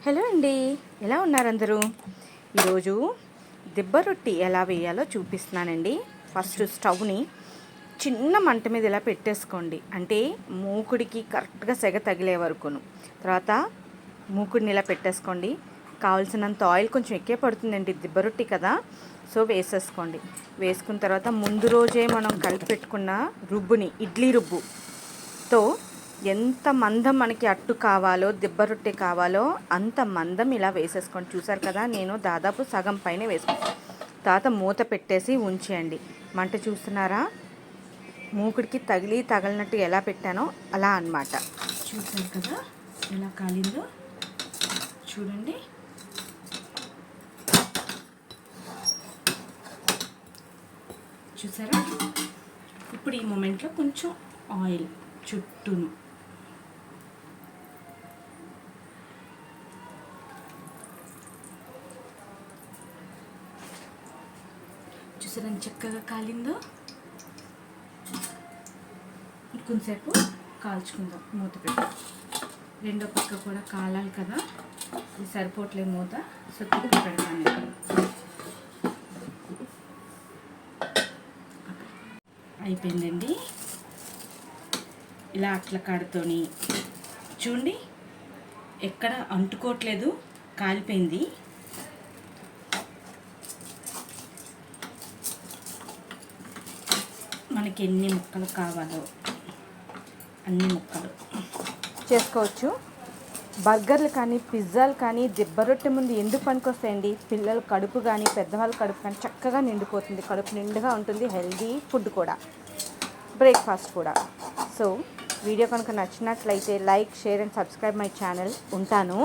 Hello అండి, ఎలా ఉన్నారు అందరూ? ఈరోజు దిబ్బ రొట్టి ఎలా వేయాలో చూపిస్తున్నానండి. ఫస్ట్ స్టవ్ని చిన్న మంట మీద ఇలా పెట్టేసుకోండి, అంటే మూకుడికి కరెక్ట్గా సెగ తగిలే వరకును. తర్వాత మూకుడిని ఇలా పెట్టేసుకోండి. కావాల్సినంత ఆయిల్ కొంచెం ఎక్కువ పడుతుందండి, దిబ్బ రొట్టి కదా, సో వేసేసుకోండి. వేసుకున్న తర్వాత ముందు రోజే మనం కలిపి పెట్టుకున్న రుబ్బుని, ఇడ్లీ రుబ్బుతో ఎంత మందం మనకి అట్టు కావాలో, దిబ్బ రొట్టె కావాలో అంత మందం ఇలా వేసేసుకోండి. చూసారు కదా, నేను దాదాపు సగం పైన వేసుకుంటాను. తర్వాత మూత పెట్టేసి ఉంచేయండి. మంట చూస్తున్నారా, మూకుడికి తగిలినట్టు ఎలా పెట్టానో అలా అన్నమాట. చూసారు కదా ఎలా కాలిందో, చూడండి. చూసారా, ఇప్పుడు ఈ మూమెంట్లో కొంచెం ఆయిల్ చుట్టూను చూసారా చక్కగా కాలిందో. కొంచెంసేపు కాల్చుకుందాం మూత పెట్టి. రెండో పక్క కూడా కాలాలి కదా, ఇది సరిపోవట్లేదు మూత, సో తిప్పి పెడతాను. అయిపోయిందండి. ఇలా అట్ల కాడతోని చూడండి, ఎక్కడ అంటుకోవట్లేదు, కాలిపోయింది. మనకి ఎన్ని ముక్కలు కావాలో అన్ని ముక్కలు చేసుకోవచ్చు. బర్గర్లు కానీ పిజ్జాలు కానీ దిబ్బ రొట్టె ముందు ఎందుకు పనికొస్తాయండి? పిల్లల కడుపు కానీ పెద్దవాళ్ళ కడుపు కానీ చక్కగా నిండిపోతుంది, కడుపు నిండుగా ఉంటుంది, హెల్దీ ఫుడ్ కూడా, బ్రేక్ఫాస్ట్ కూడా. సో వీడియో కనుక నచ్చినట్లయితే like, share and subscribe my channel. ఉంటాను.